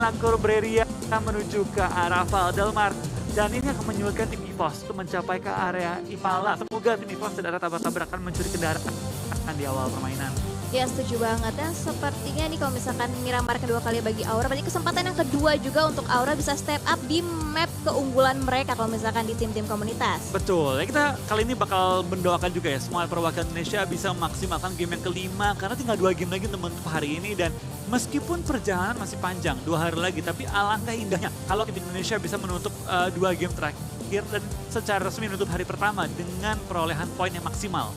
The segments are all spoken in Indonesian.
Langkor Breria menuju ke arah Valdemar. Dan ini akan menyulitkan tim EVOS untuk mencapai ke area Impala. Semoga tim EVOS tidak ada tabrak-tabrakan mencuri kendaraan di awal permainan. Ya setuju banget, dan sepertinya nih kalau misalkan Miramar kedua kali bagi Aura, berarti kesempatan yang kedua juga untuk Aura bisa step up di map keunggulan mereka kalau misalkan di tim-tim komunitas. Betul, ya kita kali ini bakal mendoakan juga ya semua perwakilan Indonesia bisa memaksimalkan game yang kelima karena tinggal 2 game lagi untuk menutup hari ini. Dan meskipun perjalanan masih panjang 2 hari lagi, tapi alangkah indahnya kalau tim Indonesia bisa menutup 2 game terakhir dan secara resmi menutup hari pertama dengan perolehan poin yang maksimal.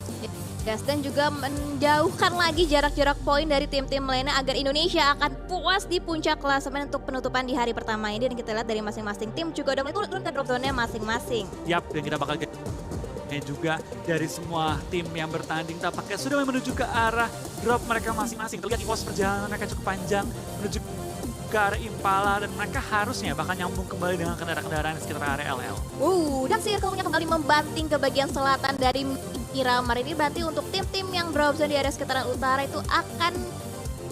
Yes, dan juga menjauhkan lagi jarak-jarak poin dari tim-tim lainnya agar Indonesia akan puas di puncak klasemen untuk penutupan di hari pertama ini. Dan kita lihat dari masing-masing tim juga udah mulai turun ke drop zone-nya masing-masing. Yap, dan kita bakal juga dari semua tim yang bertanding tampaknya sudah menuju ke arah drop mereka masing-masing. Terlihat EVOS perjalanan mereka cukup panjang menuju ke arah Impala dan mereka harusnya bahkan nyambung kembali dengan kendaraan-kendaraan di sekitar area LL. Dan Circle-nya kembali membanting ke bagian selatan dari Miramar. Ini berarti untuk tim-tim yang drop zone di area sekitaran utara itu akan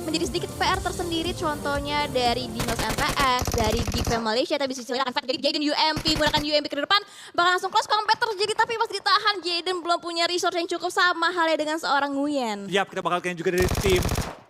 menjadi sedikit PR tersendiri. Contohnya dari Dinos MPX, dari Gfam Malaysia, tapi sisinya akan jadi Jaden UMP, menggunakan UMP ke depan. Bahkan langsung close combat terjadi, tapi masih ditahan. Jaden belum punya resource yang cukup, sama halnya dengan seorang Nguyen. Yap, kita bakal kalian juga dari tim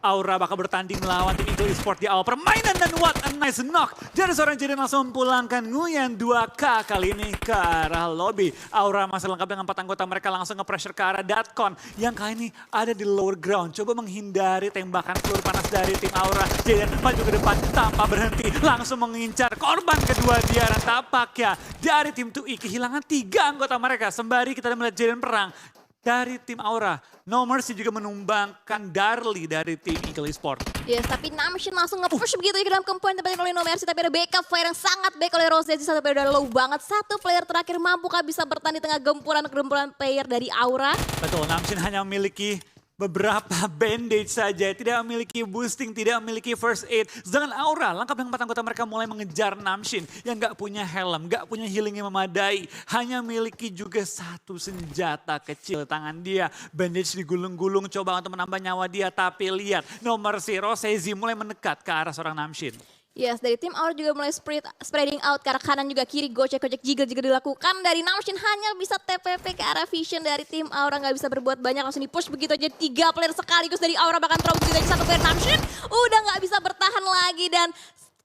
Aura bakal bertanding melawan tim Eagle Esports di awal permainan. Dan what a nice knock dari seorang Jaden langsung memulangkan Nguyen 2K kali ini ke arah lobby. Aura masih lengkap dengan 4 anggota mereka langsung nge-pressure ke arah Datcon yang kali ini ada di lower ground. Coba menghindari tembakan peluru panas dari tim Aura. Jaden maju ke depan tanpa berhenti, langsung mengincar korban kedua dia. Dan tampaknya dari tim 2E kehilangan 3 anggota mereka. Sembari kita melihat Jaden perang dari tim Aura. No Mercy juga menumbangkan Darli dari tim Eagle Esports. Yes, tapi Namshin langsung nge-push begitu ke dalam kempoin tempatnya oleh No Mercy. Tapi ada backup fire yang sangat baik oleh Rose. Jadi satu player udah low banget. Satu player terakhir mampukah bisa bertahan di tengah gempuran player dari Aura? Betul, Namshin hanya memiliki beberapa bandage saja, tidak memiliki boosting, tidak memiliki first aid. Sedangkan Aura lengkap dengan 4 anggota mereka mulai mengejar Namshin yang gak punya helm, gak punya healing yang memadai. Hanya memiliki juga 1 senjata kecil tangan dia. Bandage digulung-gulung coba untuk menambah nyawa dia, tapi lihat No Mercy, Rosezi mulai mendekat ke arah seorang Namshin. Yes, dari tim Aura juga mulai spreading out ke arah kanan juga kiri, gocek-gocek jiggle juga dilakukan. Dari Namshin hanya bisa TPP ke arah Vision dari tim Aura, nggak bisa berbuat banyak, langsung di-push begitu aja. 3 player sekaligus dari Aura bahkan terus begitu aja, 1 player Namshin udah nggak bisa bertahan lagi dan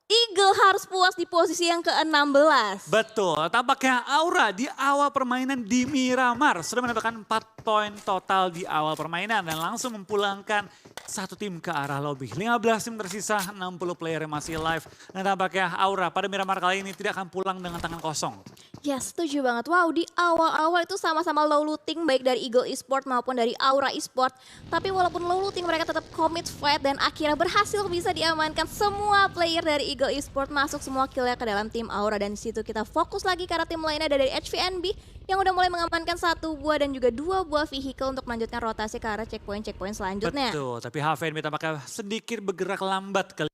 Eagle harus puas di posisi yang ke-16. Betul, tampaknya Aura di awal permainan di Miramar sudah mendapatkan 4 poin total di awal permainan dan langsung memulangkan 1 tim ke arah lobby. 15 tim tersisa, 60 player yang masih live. Dan tampaknya Aura pada Miramar kali ini tidak akan pulang dengan tangan kosong. Ya setuju banget, wow di awal-awal itu sama-sama low looting baik dari Eagle Esports maupun dari Aura Esports. Tapi walaupun low looting mereka tetap commit fight dan akhirnya berhasil bisa diamankan semua player dari Eagle Esports, masuk semua killnya ke dalam tim Aura. Dan disitu kita fokus lagi karena tim lainnya ada dari HVNB yang udah mulai mengamankan 1 buah dan juga 2 buah vehicle untuk melanjutkan rotasi ke arah checkpoint selanjutnya. Betul, tapi HVNB tampaknya sedikit bergerak lambat kali.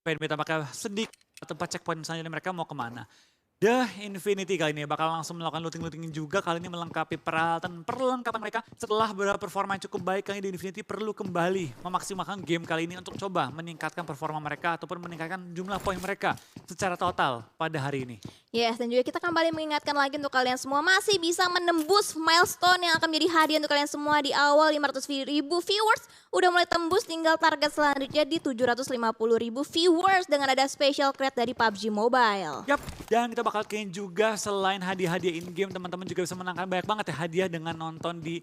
HVNB tampaknya sedikit tempat checkpoint selanjutnya mereka mau kemana. The Infinity kali ini bakal langsung melakukan looting-looting juga, kali ini melengkapi perlengkapan mereka. Setelah berperforma yang cukup baik, kali ini The Infinity perlu kembali memaksimalkan game kali ini untuk coba meningkatkan performa mereka ataupun meningkatkan jumlah poin mereka secara total pada hari ini. Yes, dan juga kita kembali mengingatkan lagi untuk kalian semua masih bisa menembus milestone yang akan menjadi hadiah untuk kalian semua di awal 500.000 viewers. Udah mulai tembus, tinggal target selanjutnya di 750.000 viewers dengan ada special crate dari PUBG Mobile. Yap, dan kita bakal kalian juga selain hadiah-hadiah in-game, teman-teman juga bisa menangkan banyak banget ya hadiah dengan nonton di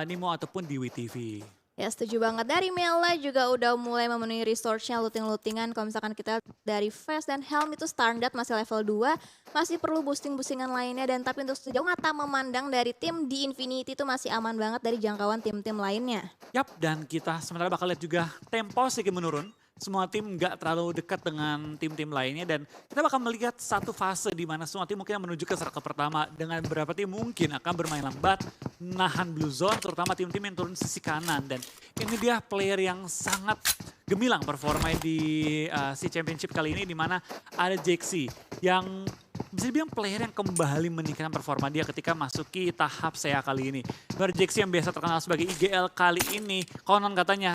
Nimo ataupun di WeTV. Ya setuju banget, dari Mela juga udah mulai memenuhi resource-nya, looting-lootingan. Kalau misalkan kita dari vest dan helm itu standar masih level 2, masih perlu boosting-boostingan lainnya. Dan tapi untuk sejauh mata memandang dari tim di Infinity itu masih aman banget dari jangkauan tim-tim lainnya. Yap, dan kita sementara bakal lihat juga tempo sedikit menurun. Semua tim nggak terlalu dekat dengan tim-tim lainnya dan kita bakal melihat satu fase di mana semua tim mungkin menuju ke circle pertama dengan beberapa tim mungkin akan bermain lambat, nahan blue zone, terutama tim-tim yang turun sisi kanan. Dan ini dia player yang sangat gemilang performa di si championship kali ini, di mana ada Jaxi yang bisa dibilang player yang kembali meningkatkan performa dia ketika masuki tahap SEA kali ini. Baru Jaxi yang biasa terkenal sebagai IGL kali ini, konon katanya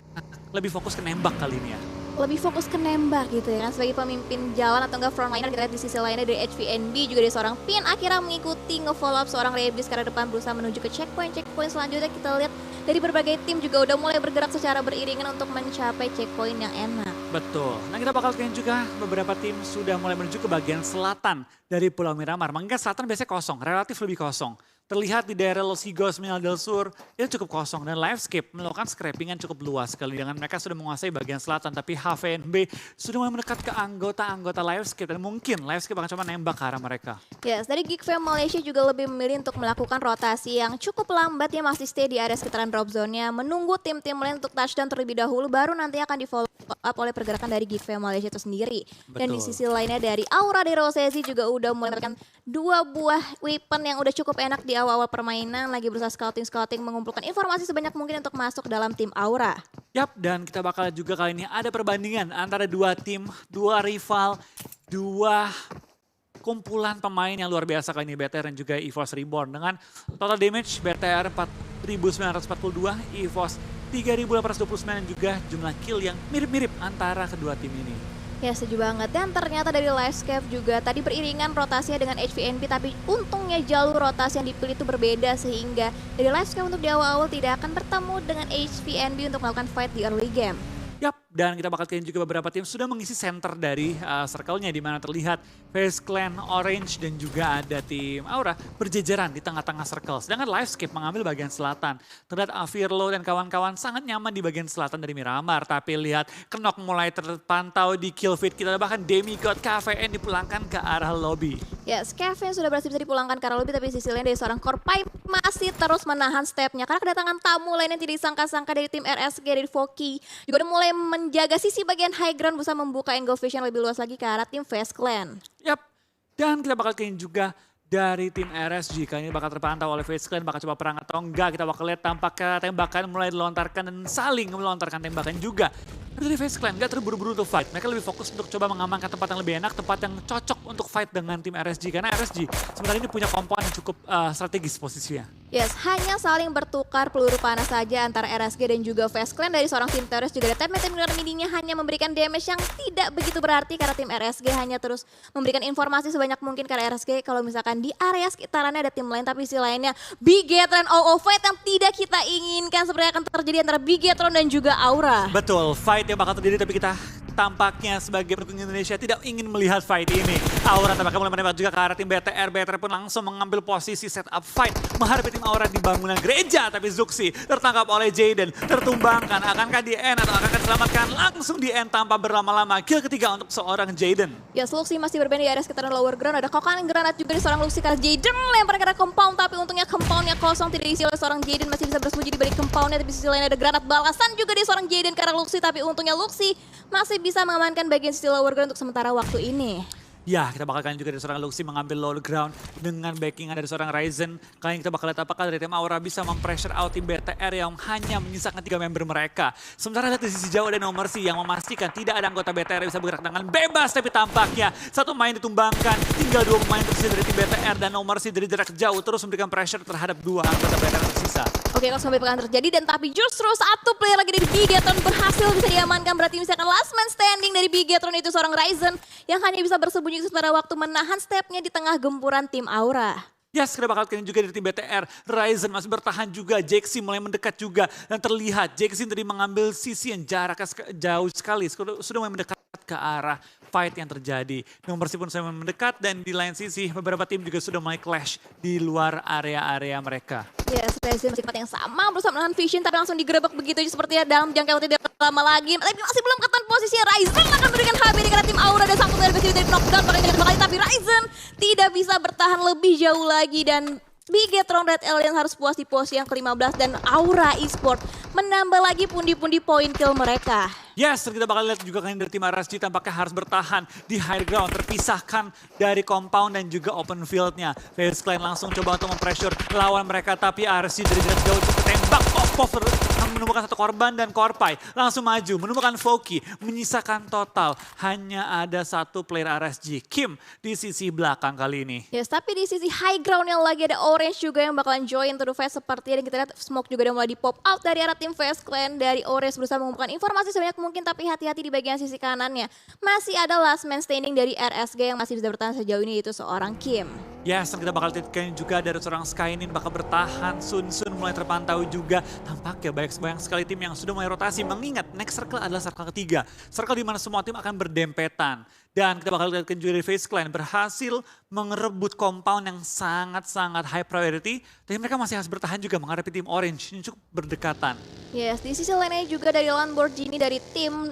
lebih fokus ke nembak kali ini ya. lebih fokus ke nembak gitu ya kan sebagai pemimpin jalan atau enggak frontliner. Kita lihat di sisi lainnya dari HVNB juga dari seorang Pin akhirnya mengikuti nge-follow up seorang Rebis ke arah depan berusaha menuju ke checkpoint selanjutnya. Kita lihat dari berbagai tim juga udah mulai bergerak secara beriringan untuk mencapai checkpoint yang enak. Betul. Nah kita bakal lihat juga beberapa tim sudah mulai menuju ke bagian selatan dari Pulau Miramar. Mengingat selatan biasanya kosong, relatif lebih kosong. Terlihat di daerah Los Higos, Minal del Sur itu cukup kosong dan Livescape melakukan scrappingan cukup luas sekali dengan mereka sudah menguasai bagian selatan, tapi HVNB sudah mulai mendekat ke anggota-anggota Livescape dan mungkin Livescape akan coba nembak ke arah mereka. Yes, dari Geek Fam Malaysia juga lebih memilih untuk melakukan rotasi yang cukup lambat ya, masih stay di area sekitaran drop zone-nya, menunggu tim-tim lain untuk touchdown terlebih dahulu, baru nanti akan di follow up oleh pergerakan dari Geek Fam Malaysia itu sendiri. Dan di sisi lainnya dari Aura de Rosesi juga udah mulai memberikan 2 buah weapon yang udah cukup enak di awal-awal permainan, lagi berusaha scouting mengumpulkan informasi sebanyak mungkin untuk masuk dalam tim Aura. Yap, dan kita bakal juga kali ini ada perbandingan antara dua tim, dua rival, dua kumpulan pemain yang luar biasa kali ini, BTR dan juga EVOS Reborn. Dengan total damage BTR 4.942, EVOS 3.829 dan juga jumlah kill yang mirip-mirip antara kedua tim ini. Ya setuju banget, dan ternyata dari Livescape juga tadi beriringan rotasinya dengan HVNB, tapi untungnya jalur rotasi yang dipilih itu berbeda sehingga dari Livescape untuk di awal-awal tidak akan bertemu dengan HVNB untuk melakukan fight di early game. Yap, dan kita bakal lihat juga beberapa tim sudah mengisi center dari circle-nya di mana terlihat FaZe Clan, Orange dan juga ada tim Aura berjejeran di tengah-tengah circle. Sedangkan Livescape mengambil bagian selatan. Terlihat Avirlo dan kawan-kawan sangat nyaman di bagian selatan dari Miramar. Tapi lihat Knock mulai terpantau di kill feed kita, bahkan Demigod KVN dipulangkan ke arah lobby. Ya, Kevin sudah berhasil bisa dipulangkan ke arah lobby, tapi di sisi lain dari seorang Korpai masih terus menahan stepnya karena kedatangan tamu lain yang tidak disangka-sangka dari tim RSG, dari Voki juga udah mulai menjaga sisi bagian high ground, berusaha membuka angle vision lebih luas lagi ke arah tim FaZe Clan. Yap, dan kita bakal lihat juga dari tim RSG. Kali ini bakal terpantau oleh FaZe Clan, bakal coba perang atau enggak. Kita bakal lihat tampaknya tembakan mulai dilontarkan dan saling melontarkan tembakan juga. Tapi dari FaZe Clan gak terburu-buru untuk fight. Mereka lebih fokus untuk coba mengamankan tempat yang lebih enak, tempat yang cocok untuk fight dengan tim RSG. Karena RSG sebenarnya ini punya komponen yang cukup strategis posisinya. Yes, hanya saling bertukar peluru panas saja antara RSG dan juga FaZe Clan. Dari seorang tim teroris juga ada tim mininya hanya memberikan damage yang tidak begitu berarti karena tim RSG hanya terus memberikan informasi sebanyak mungkin karena RSG kalau misalkan di area sekitarannya ada tim lain, tapi sisi lainnya Bigetron fight yang tidak kita inginkan sebenarnya akan terjadi antara Bigetron dan juga Aura. Betul, fight yang bakal terjadi tapi kita tampaknya sebagai pendukung Indonesia tidak ingin melihat fight ini. Aura tampaknya mulai menembak juga ke arah tim BTR. BTR pun langsung mengambil posisi setup fight menghadapi tim Aura di bangunan gereja. Tapi Zuxi tertangkap oleh Jaden, tertumbangkan. Akankah di end atau akankah diselamatkan? Langsung di end tanpa berlama-lama. Kill ketiga untuk seorang Jaden. Ya, Luxi masih bermain di area sekitaran lower ground. Ada kokanan granat juga di seorang Luxi karena Jaden lempar ke arah compound, tapi untungnya compoundnya kosong, tidak diisi oleh seorang Jaden, masih bisa bersembunyi di balik compoundnya. Tapi sisi lain ada granat balasan juga di seorang Jaden ke arah Luxi, tapi untungnya Luxi masih bisa mengamankan bagian sisi lower ground untuk sementara waktu ini. Ya, kita bakal kalian juga dari seorang Luxi mengambil low ground dengan backingan dari seorang Ryzen. Kali ini kita bakal lihat apakah dari tim Aura bisa mempressure out tim BTR yang hanya menyisakan 3 member mereka. Sementara lihat di sisi jauh ada No Mercy yang memastikan tidak ada anggota BTR yang bisa bergerak dengan bebas. Tapi tampaknya satu pemain ditumbangkan, tinggal 2 pemain tersisa dari tim BTR dan No Mercy dari jarak jauh terus memberikan pressure terhadap 2 anggota BTR tersisa. Oke, kalau sampai pekan terjadi dan tapi justru satu player lagi dari Bigetron berhasil bisa diamankan. Berarti misalkan last man standing dari Bigetron itu seorang Ryzen yang hanya bisa bersembunyi sementara waktu menahan stepnya di tengah gempuran tim Aura. Yes, kita bakal kalian juga dari tim BTR. Ryzen masih bertahan juga, Jaxi mulai mendekat juga. Dan terlihat Jaxi tadi mengambil sisi yang jaraknya jauh sekali. Sudah mulai mendekat ke arah fight yang terjadi. Nomor pun sudah mulai mendekat dan di lain sisi beberapa tim juga sudah mulai clash di luar area-area mereka. Yes, Ryzen masih tempat yang sama, berusaha menahan Vision tapi langsung digerebek begitu sepertinya dalam jangka waktu tidak lama lagi. Tapi masih belum ketahuan posisinya, Ryzen akan memberikan HB di karena tim Aura dan satu dari dari knockdown pakai dengan kali, tapi Ryzen tidak bisa bertahan lebih jauh lagi dan Bigetron Red Alien harus puas di posisi yang ke-15 dan Aura Esport menambah lagi pundi-pundi poin kill mereka. Yes, kita bakal lihat juga kan dari tim RSG tampaknya harus bertahan di high ground, terpisahkan dari compound dan juga open field-nya. FaZe Clan langsung coba untuk mempressure lawan mereka, tapi RSG dari jarak jauh cukup tembak off menemukan satu korban dan Korpai langsung maju menemukan Foki, menyisakan total hanya ada satu player RSG, Kim di sisi belakang kali ini. Yes, tapi di sisi high ground yang lagi ada Orange juga yang bakalan join to the fight seperti yang kita lihat smoke juga udah mulai di pop out dari arah tim Fast Clan. Dari Orange berusaha mengumpulkan informasi sebanyak mungkin tapi hati-hati di bagian sisi kanannya. Masih ada last man standing dari RSG yang masih bisa bertahan sejauh ini, yaitu seorang Kim. Yes, dan kita bakal lihatkan juga dari seorang Skynin bakal bertahan. Sun mulai terpantau juga. Tampaknya banyak sekali tim yang sudah mulai rotasi. Mengingat next circle adalah circle ketiga. Circle di mana semua tim akan berdempetan. Dan kita bakal lihatkan juga dari FaZe Clan berhasil mengerebut compound yang sangat-sangat high priority. Tapi mereka masih harus bertahan juga menghadapi tim Orange yang cukup berdekatan. Yes, di sisi lainnya juga dari Lamborghini dari tim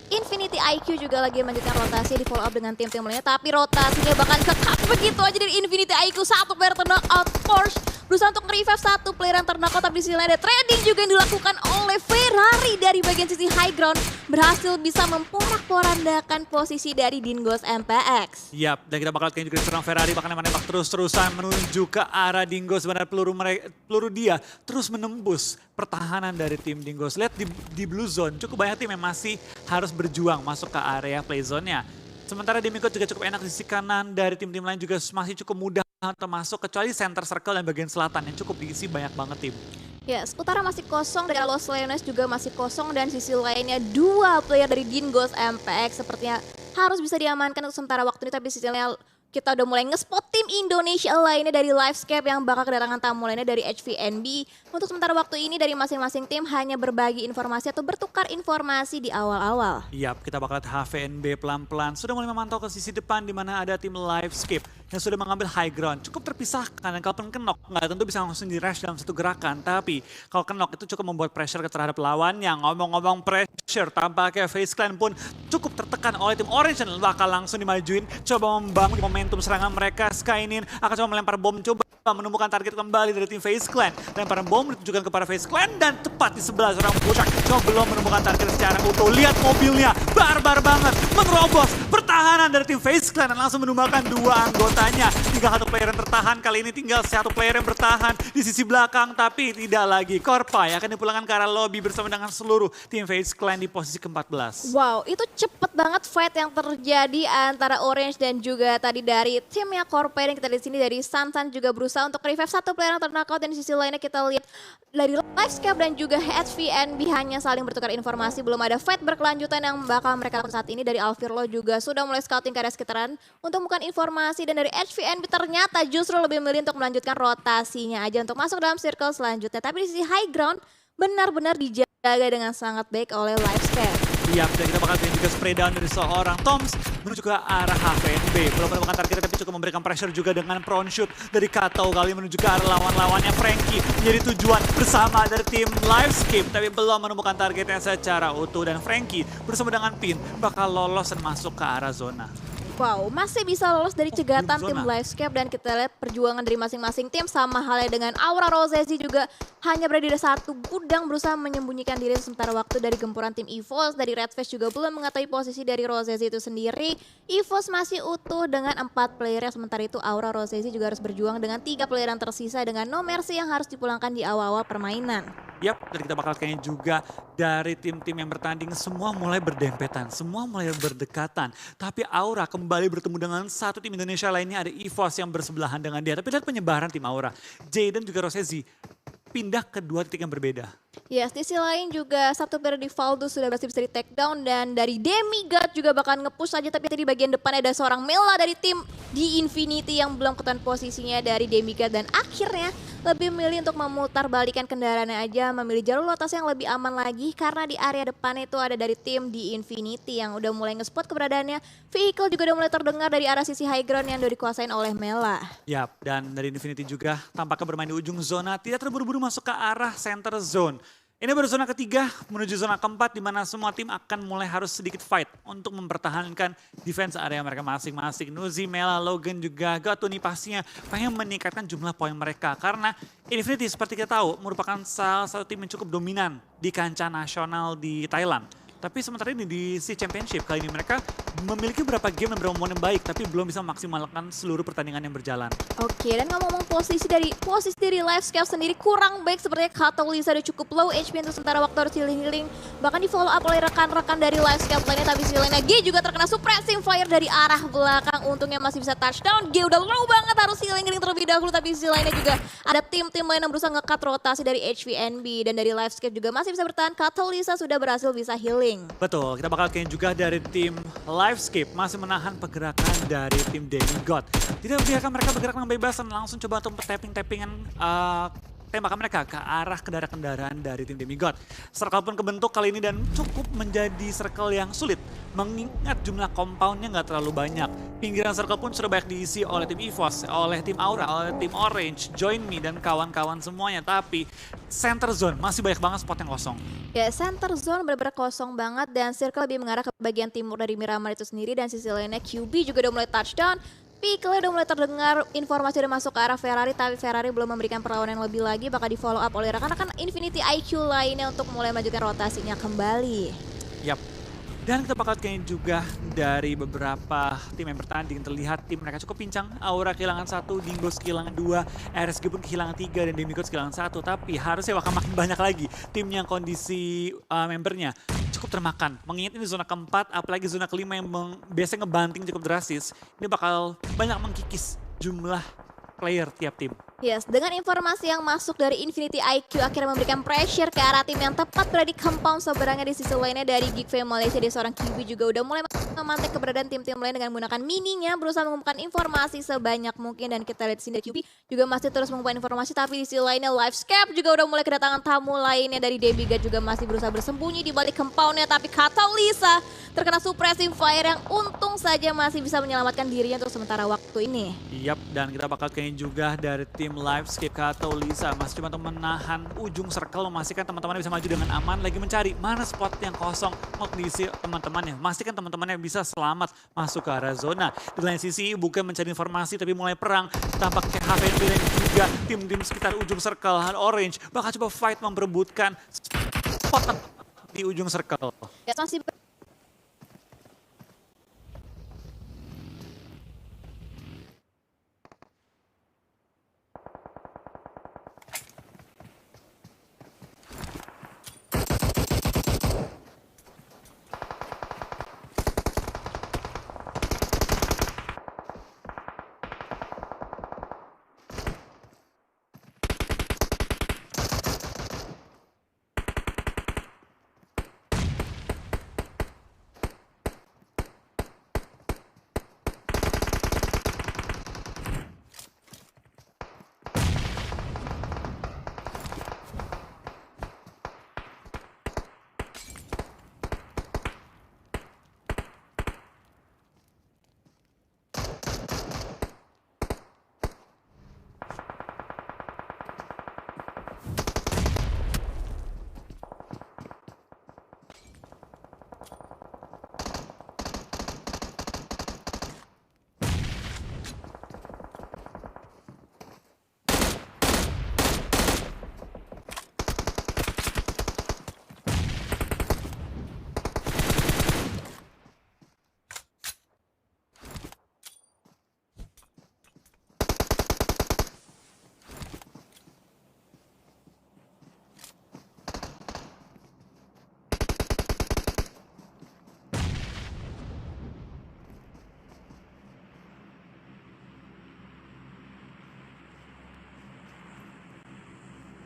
Infinity IQ juga lagi melanjutkan rotasi di follow up dengan tim-tim lainnya. Tapi rotasinya bahkan kekap begitu aja dari Infinity IQ. Satu player terknock out, Porsche berusaha untuk nge-revive satu player yang terknock out. Tapi di sisi lain ada trading juga yang dilakukan oleh Ferrari dari bagian sisi high ground. Berhasil bisa memporak-porandakan posisi dari Dingos MPX. Yap, dan kita bakal lihatkan juga serang Ferrari bahkan menembak terus-terusan menuju ke arah Dingos. Sebenarnya peluru dia terus menembus pertahanan dari tim Dingos. Lihat di blue zone cukup banyak tim yang masih harus berjuang masuk ke area play zone-nya. Sementara Demico juga cukup enak di sisi kanan, dari tim-tim lain juga masih cukup mudah untuk masuk kecuali center circle dan bagian selatan yang cukup diisi banyak banget tim. Yes, utara masih kosong, dari Los Leones juga masih kosong, dan sisi lainnya dua player dari Dingos MPX sepertinya harus bisa diamankan untuk sementara waktu ini. Tapi sisi lainnya kita udah mulai nge-spot tim Indonesia lainnya dari Livescape yang bakal kedatangan tamu lainnya dari HVNB. Untuk sementara waktu ini dari masing-masing tim hanya berbagi informasi atau bertukar informasi di awal-awal. Yap, kita bakal lihat HVNB pelan-pelan sudah mulai memantau ke sisi depan di mana ada tim Livescape yang sudah mengambil high ground. Cukup terpisahkan dan kalaupun kenok nggak tentu bisa langsung di-rush dalam satu gerakan. Tapi kalau kenok itu cukup membuat pressure terhadap lawannya. Ngomong-ngomong pressure, tampaknya FaZe Clan pun cukup tertekan oleh tim Orange dan bakal langsung dimajuin. Coba membangun momentum serangan mereka. Skynin akan coba melempar bom, coba menemukan target kembali dari tim FaZe Clan. Lemparan bom ditujukan kepada FaZe Clan dan tepat di sebelah seorang Pushak. Coba belum menemukan target secara utuh. Lihat mobilnya, barbar banget. Menerobos pertahanan dari tim FaZe Clan dan langsung menumbangkan dua anggotanya. Tinggal satu player yang tertahan, kali ini tinggal satu player yang bertahan di sisi belakang. Tapi tidak lagi, Korpai akan dipulangkan ke arah lobby bersama dengan seluruh tim FaZe Clan di posisi ke-14. Wow, itu cepet banget fight yang terjadi antara Orange dan juga tadi dari timnya Korpai. Dan kita lihat sini dari Sansan juga berusaha untuk revive satu player yang terknock out. Dan di sisi lainnya kita lihat dari Livescape dan juga HVNB hanya saling bertukar informasi. Belum ada fight berkelanjutan yang bakal mereka lakukan saat ini. Dari Alvirlo juga sudah mulai scouting ke area sekitaran untuk bukan informasi. Dan dari HVNB ternyata justru lebih memilih untuk melanjutkan rotasinya aja untuk masuk dalam circle selanjutnya. Tapi di sisi high ground benar-benar dijaga dengan sangat baik oleh Livescape. Iya, dan kita bakal lihat juga spray down dari seorang Toms menuju ke arah HVNB. Belum menemukan targetnya tapi cukup memberikan pressure juga dengan prone shoot dari Kato kali menuju ke arah lawan-lawannya. Frankie menjadi tujuan bersama dari tim Livescape tapi belum menemukan targetnya secara utuh. Dan Frankie bersama dengan Pin bakal lolos dan masuk ke arah zona. Wow, masih bisa lolos dari cegatan belum tim zona. Livescape. Dan kita lihat perjuangan dari masing-masing tim sama halnya dengan Aura Rosesi juga hanya berada di satu gudang berusaha menyembunyikan diri sementara waktu dari gempuran tim EVOS. Dari Redfish juga belum mengetahui posisi dari Rosesi itu sendiri. EVOS masih utuh dengan 4 player, sementara itu Aura Rosesi juga harus berjuang dengan 3 player yang tersisa dengan No Mercy yang harus dipulangkan di awal-awal permainan. Yap, dan kita bakal kayaknya juga dari tim-tim yang bertanding semua mulai berdempetan, semua mulai berdekatan. Tapi Aura kembali bertemu dengan satu tim Indonesia lainnya, ada EVOS yang bersebelahan dengan dia. Tapi lihat penyebaran tim Aura, Jaden juga Rosesi pindah ke dua titik yang berbeda. Yes, di sisi lain juga satu player di Valdo sudah berhasil bisa di take down. Dan dari Demigod juga bakal nge-push aja. Tapi tadi bagian depan ada seorang Mela dari tim di Infinity yang belum ketahuan posisinya dari Demigod. Dan akhirnya lebih memilih untuk memutar balikan kendaraannya aja. Memilih jalur lotas yang lebih aman lagi. Karena di area depan itu ada dari tim di Infinity yang udah mulai nge-spot keberadaannya. Vehicle juga udah mulai terdengar dari arah sisi high ground yang udah dikuasain oleh Mela. Yap, dan dari Infinity juga tampaknya bermain di ujung zona. Tidak terburu-buru masuk ke arah center zone. Ini baru zona ketiga menuju zona keempat di mana semua tim akan mulai harus sedikit fight untuk mempertahankan defense area mereka masing-masing. Nuzi, Mela, Logan juga Gatuni pastinya pengen meningkatkan jumlah poin mereka. Karena Infinity seperti kita tahu merupakan salah satu tim yang cukup dominan di kancah nasional di Thailand. Tapi sementara ini di SEA Championship kali ini mereka memiliki beberapa game dan beberapa momen yang baik, tapi belum bisa memaksimalkan seluruh pertandingan yang berjalan. Oke, dan ngomong-ngomong posisi dari Livescape sendiri kurang baik, sepertinya Kato Lisa udah cukup low HP untuk sementara waktu harus healing-healing. Bahkan di follow up oleh rekan-rekan dari Livescape lainnya, tapi si lainnya G juga terkena suppressing fire dari arah belakang. Untungnya masih bisa touchdown, G udah low banget harus healing-healing terlebih dahulu, tapi si lainnya juga ada tim-tim lain yang berusaha nge-cut rotasi dari HVNB, dan dari Livescape juga masih bisa bertahan. Kato Lisa sudah berhasil bisa healing. Betul, kita bakal kayaknya juga dari tim Livescape masih menahan pergerakan dari tim Demigod. Tidak biarkan mereka bergerak dengan bebas dan langsung coba untuk tapping-tappingan tembakan mereka ke arah kendaraan-kendaraan dari tim Demigod. Circle pun kebentuk kali ini dan cukup menjadi circle yang sulit. Mengingat jumlah compoundnya nggak terlalu banyak. Pinggiran circle pun sudah banyak diisi oleh tim EVOS, oleh tim Aura, oleh tim Orange, Join Me, dan kawan-kawan semuanya. Tapi center zone masih banyak banget spot yang kosong. Ya, center zone benar-benar kosong banget dan circle lebih mengarah ke bagian timur dari Miramar itu sendiri, dan sisi lainnya QB juga udah mulai touchdown. Pickle udah mulai terdengar informasi udah masuk ke arah Ferrari, tapi Ferrari belum memberikan perlawanan yang lebih lagi, bakal di follow up oleh rekan-rekan Infinity IQ lainnya untuk mulai melanjutkan rotasinya kembali. Yap. Dan kita bakal kayaknya juga dari beberapa tim yang bertanding terlihat tim mereka cukup pincang. Aura kehilangan 1, Dingos kehilangan 2, RSG pun kehilangan 3, dan Demigod kehilangan 1. Tapi harusnya bakal makin banyak lagi tim yang kondisi membernya cukup termakan. Mengingat ini zona keempat, apalagi zona kelima yang biasanya ngebanting cukup drastis. Ini bakal banyak mengkikis jumlah player tiap tim. Yes, dengan informasi yang masuk dari Infinity IQ akhirnya memberikan pressure ke arah tim yang tepat berada di compound seberangnya. Di sisi lainnya dari Geekfam Malaysia, di seorang QB juga udah mulai memantik keberadaan tim-tim lain dengan menggunakan mininya, berusaha mengumpulkan informasi sebanyak mungkin. Dan kita lihat di sini QB juga masih terus mengumpulkan informasi, tapi di sisi lainnya Livescape juga udah mulai kedatangan tamu lainnya dari Demigod juga masih berusaha bersembunyi di balik compoundnya, tapi Kato Lisa terkena suppressing fire yang untung saja masih bisa menyelamatkan dirinya untuk sementara waktu ini. Yap, dan kita bakal kayaknya juga dari tim Livescape. Kato Lisa masih cuma untuk menahan ujung circle, memastikan teman-temannya bisa maju dengan aman, lagi mencari mana spot yang kosong untuk diisi teman-temannya. Memastikan teman-temannya bisa selamat masuk ke arah zona. Di lain sisi bukan mencari informasi tapi mulai perang. Tampaknya HVNB dan juga tim-tim sekitar ujung circle Orange bakal coba fight memperebutkan spot di ujung circle. Ya, masih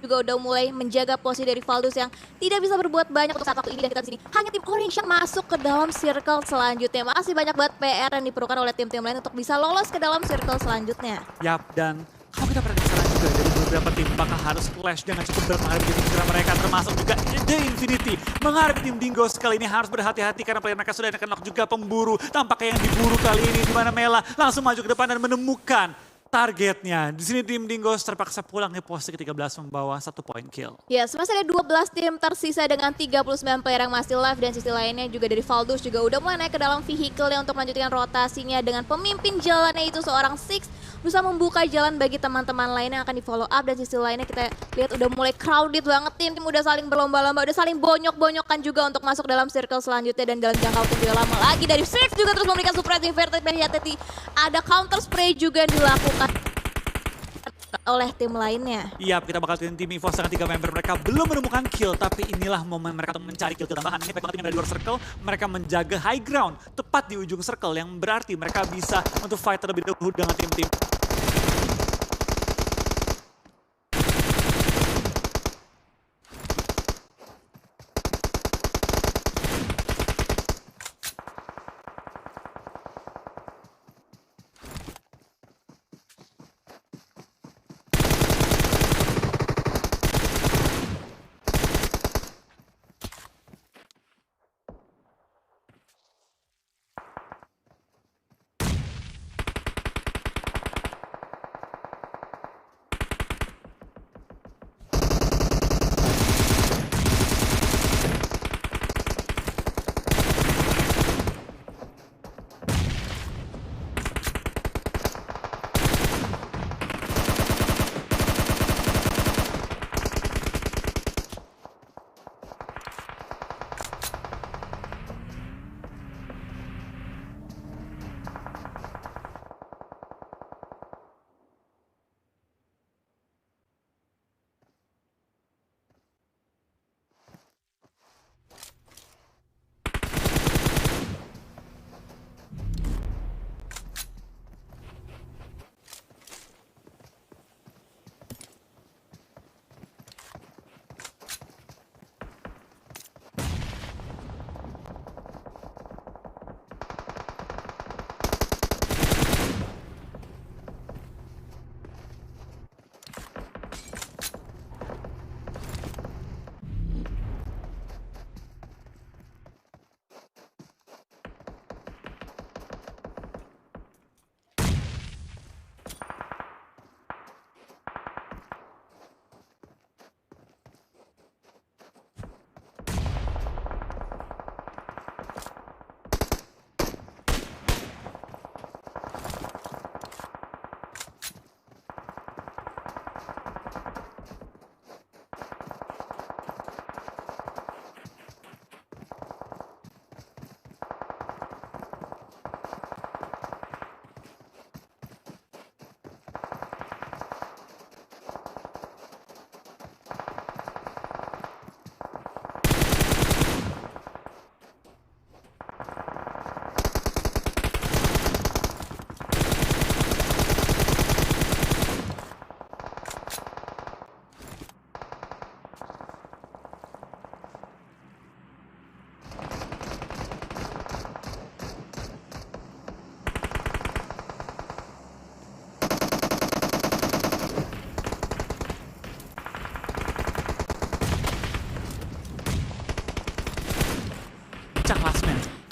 juga udah mulai menjaga posisi dari Valdus yang tidak bisa berbuat banyak untuk saat waktu ini, dan kita di sini hanya tim Orange yang masuk ke dalam circle selanjutnya. Masih banyak banget PR yang diperlukan oleh tim-tim lain untuk bisa lolos ke dalam circle selanjutnya. Yap, dan kalau kita penasaran juga dari beberapa tim bakal harus flash dengan cukup berat menghadapi tim mereka, termasuk juga The Infinity. Menghadapi tim Dingos kali ini harus berhati-hati karena player mereka sudah ada knock juga pemburu. Tampaknya yang diburu kali ini di mana Mela langsung maju ke depan dan menemukan targetnya. Di sini tim Dingos terpaksa pulang di posisi ke-13 membawa 1 point kill. Ya, masih ada 12 tim tersisa dengan 39 player yang masih live, dan sisi lainnya juga dari Valdus juga udah mulai naik ke dalam vehicle untuk melanjutkan rotasinya dengan pemimpin jalannya itu seorang Six. bisa membuka jalan bagi teman-teman lainnya yang akan di follow up. Dan sisi lainnya kita lihat udah mulai crowded banget, tim udah saling berlomba-lomba, udah saling bonyok-bonyokan juga untuk masuk dalam circle selanjutnya. Dan dalam jangka waktu juga lama lagi dari Six juga terus memberikan surprise inverted penalty. Ada counter spray juga dilakukan oleh tim lainnya. Iya, kita bakal lihat tim EVOS dengan 3 member mereka belum menemukan kill, tapi inilah momen mereka untuk mencari kill tambahan. Ini baik banget yang ada di luar circle, mereka menjaga high ground tepat di ujung circle yang berarti mereka bisa untuk fight terlebih dahulu dengan tim-tim.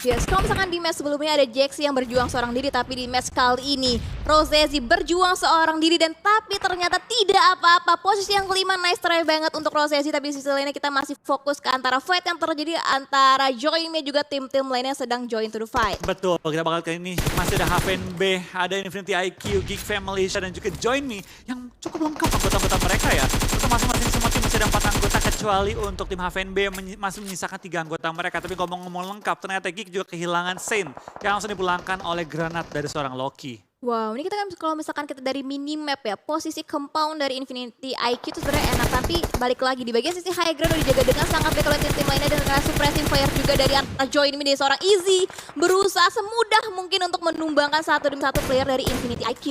Yes, kalau misalkan di match sebelumnya ada Jaxi yang berjuang seorang diri, tapi di match kali ini Rosesi berjuang seorang diri dan tapi ternyata tidak apa-apa. Posisi yang kelima, nice try banget untuk Rosesi, tapi di sisi lainnya kita masih fokus ke antara fight yang terjadi antara Join Me juga tim-tim lainnya yang sedang join to the fight. Betul, kita bakal kali ini masih ada HVNB, ada Infinity IQ, Geek Family, dan juga Join Me yang cukup lengkap anggota-anggota mereka ya. Untuk masing-masing semua tim masih ada 4 anggota kecuali untuk tim HVNB masih menyisakan 3 anggota mereka. Tapi ngomong-ngomong lengkap, ternyata Geek juga kehilangan Saint yang langsung dipulangkan oleh granat dari seorang Loki. Wow, ini kita kan kalau misalkan kita dari minimap ya, posisi compound dari Infinity IQ itu sebenarnya enak, tapi balik lagi di bagian sisi high ground udah dijaga dengan sangat baik oleh tim-tim lainnya dan karena suppressing fire juga dari antara Join Me dari seorang Easy berusaha semudah mungkin untuk menumbangkan 1 demi 1 player dari Infinity IQ.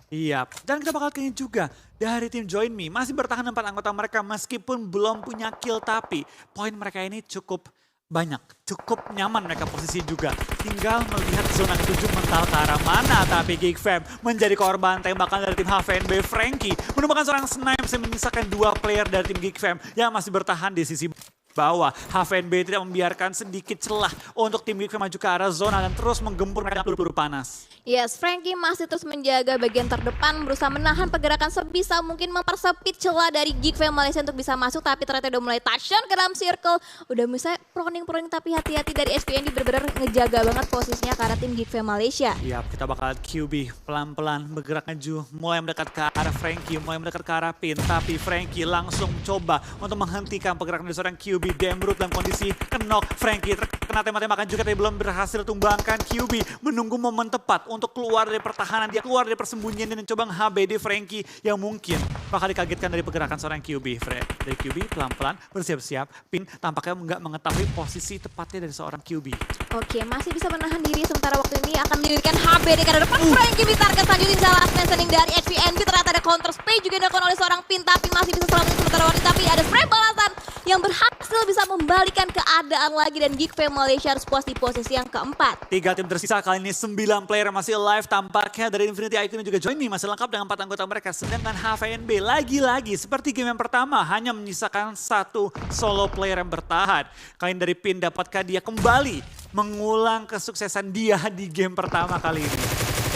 Iya, dan kita bakal kayaknya juga dari tim Join Me masih bertahan 4 anggota mereka meskipun belum punya kill, tapi poin mereka ini cukup banyak, cukup nyaman mereka posisi juga. Tinggal melihat zona ketujuh mental ke arah mana, tapi Geek Fam menjadi korban tembakan dari tim HVNB. Frankie menemukan seorang snipe yang menyisakan 2 player dari tim Geek Fam yang masih bertahan di sisi bawah. HVNB tidak membiarkan sedikit celah untuk tim Geek Fam maju ke arah zona dan terus menggempur mereka peluru panas. Yes, Frankie masih terus menjaga bagian terdepan, berusaha menahan pergerakan sebisa mungkin, mempersempit celah dari Geek Fam Malaysia untuk bisa masuk, tapi ternyata udah mulai touchdown ke dalam circle. Udah misalnya proning tapi hati-hati dari SPND benar-benar ngejaga banget posisinya karena tim Geek Fam Malaysia. Yap, kita bakal QB pelan-pelan bergerak maju, mulai mendekat ke arah Frankie, mulai mendekat ke arah Pin, tapi Frankie langsung coba untuk menghentikan pergerakan dari seorang QB. Demrut dalam kondisi knock, Frankie terkena tembak-tembakan juga tapi belum berhasil tumbangkan. QB menunggu momen tepat untuk keluar dari pertahanan, dia keluar dari persembunyian dan coba nge-HBD Frankie yang mungkin bakal dikagetkan dari pergerakan seorang QB. Dari QB pelan-pelan bersiap-siap, Pin tampaknya nggak mengetahui posisi tepatnya dari seorang QB. Oke, masih bisa menahan diri sementara waktu ini akan didirikan HBD karena depan Frankie ditarget selanjutnya salah last standing dari HVNB. Ternyata ada counter spray juga dilakukan oleh seorang Pin, tapi masih bisa selamatkan sementara waktu, tapi ada spray balasan yang berhasil bisa membalikan keadaan lagi dan Geek Fam Malaysia harus puas di posisi yang keempat. 3 tim tersisa kali ini 9 player masih live tampaknya dari Infinity IQ dan juga Join Me masih lengkap dengan 4 anggota mereka. Sedangkan HVNB lagi-lagi seperti game yang pertama hanya menyisakan 1 solo player yang bertahan. Kali ini dari Pin, dapatkah dia kembali mengulang kesuksesan dia di game pertama kali ini?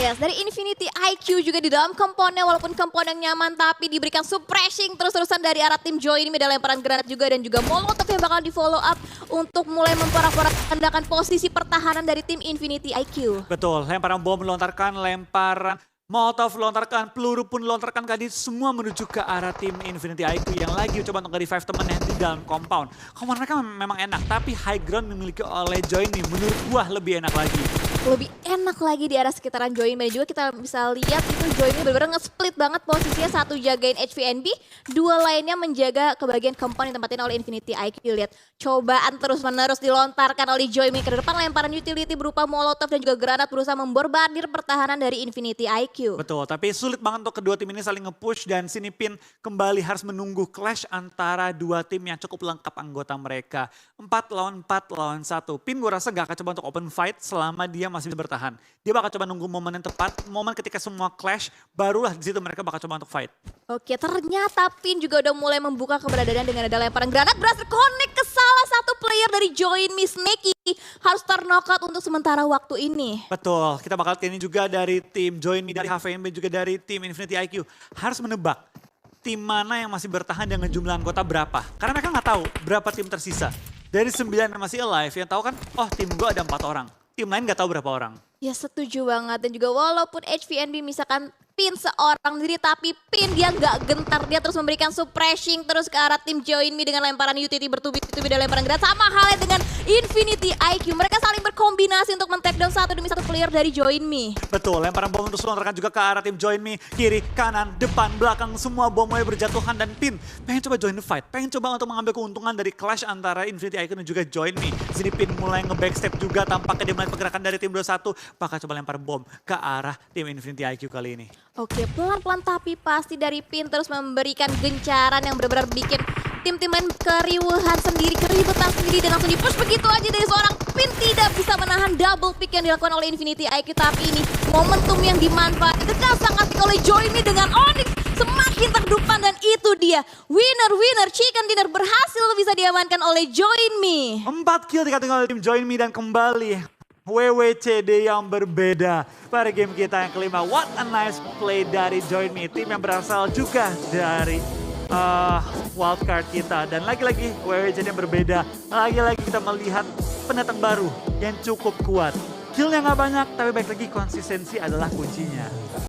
Yes, dari Infinity IQ juga di dalam komponen, walaupun komponen nyaman tapi diberikan suppressing terus-terusan dari arah tim Join Me, ada lemparan granat juga dan juga molotov yang bakal di follow up untuk mulai memporak-porandakan posisi pertahanan dari tim Infinity IQ. Betul, lemparan bom melontarkan, lemparan molotov lontarkan, peluru pun lontarkan, tadi semua menuju ke arah tim Infinity IQ yang lagi coba untuk revive temennya di dalam compound. Compound mereka memang enak, tapi high ground dimiliki oleh Join Me menurut gua lebih enak lagi. Lebih enak lagi di area sekitaran Join Me. Dan juga kita bisa lihat itu Join Me benar-benar nge-split banget posisinya. Satu jagain HVNB, dua lainnya menjaga kebagian compound yang tempatin oleh Infinity IQ. Lihat cobaan terus-menerus dilontarkan oleh Join Me ke depan, lemparan utility berupa molotov dan juga granat berusaha memborbardir pertahanan dari Infinity IQ. Betul, tapi sulit banget untuk kedua tim ini saling nge-push dan sini Pin kembali harus menunggu clash antara dua tim yang cukup lengkap anggota mereka. 4 lawan 1. Pin gue rasa gak akan coba untuk open fight selama dia masih bisa bertahan. Dia bakal coba nunggu momen yang tepat, momen ketika semua clash, barulah di situ mereka bakal coba untuk fight. Oke, ternyata Pin juga udah mulai membuka keberadaan dengan ada lemparan granat, berhasil connect ke salah satu player dari Join Me. Snakey harus ter-knockout untuk sementara waktu ini. Betul, kita bakal lihat ini juga dari tim Join Me, dari HVMB, juga dari tim Infinity IQ. Harus menebak tim mana yang masih bertahan dengan jumlah anggota berapa. Karena mereka nggak tahu berapa tim tersisa. Dari 9 yang masih alive, yang tahu kan, oh tim gue ada 4 orang. Tim lain nggak tahu berapa orang. Ya setuju banget, dan juga walaupun HVNB misalkan Pin seorang diri, tapi Pin dia nggak gentar, dia terus memberikan suppressing terus ke arah tim Join Me dengan lemparan UTT bertubi-tubi dan lemparan granat. Sama halnya dengan Infinity IQ, mereka saling berkombinasi untuk men-takedown satu demi satu player dari Join Me. Betul, lemparan bom terus melontarkan juga ke arah tim Join Me, kiri, kanan, depan, belakang, semua bom mulai berjatuhan dan Pin pengen coba join the fight, pengen coba untuk mengambil keuntungan dari clash antara Infinity IQ dan juga Join Me. Di sini Pin mulai nge-backstep juga, tampaknya dia mulai pergerakan dari tim 21, bakal coba lempar bom ke arah tim Infinity IQ kali ini. Oke, pelan-pelan tapi pasti dari Pin terus memberikan gencaran yang benar-benar bikin tim-tim lain keriuhan sendiri, keributan sendiri, dan langsung di-push begitu aja dari seorang Pin. Tidak bisa menahan double pick yang dilakukan oleh Infinity IQ, tapi ini momentum yang dimanfaatkan dengan sangat oleh Join Me dengan Onyx semakin terdepan, dan itu dia winner chicken dinner berhasil bisa diamankan oleh Join Me. 4 kill dikatakan oleh tim Join Me dan kembali WWCD yang berbeda pada game kita yang kelima. What a nice play dari Join Me, tim yang berasal juga dari wildcard kita. Dan lagi-lagi WWCD yang berbeda, lagi-lagi kita melihat pendatang baru yang cukup kuat. Killnya nggak banyak, tapi baik lagi konsistensi adalah kuncinya.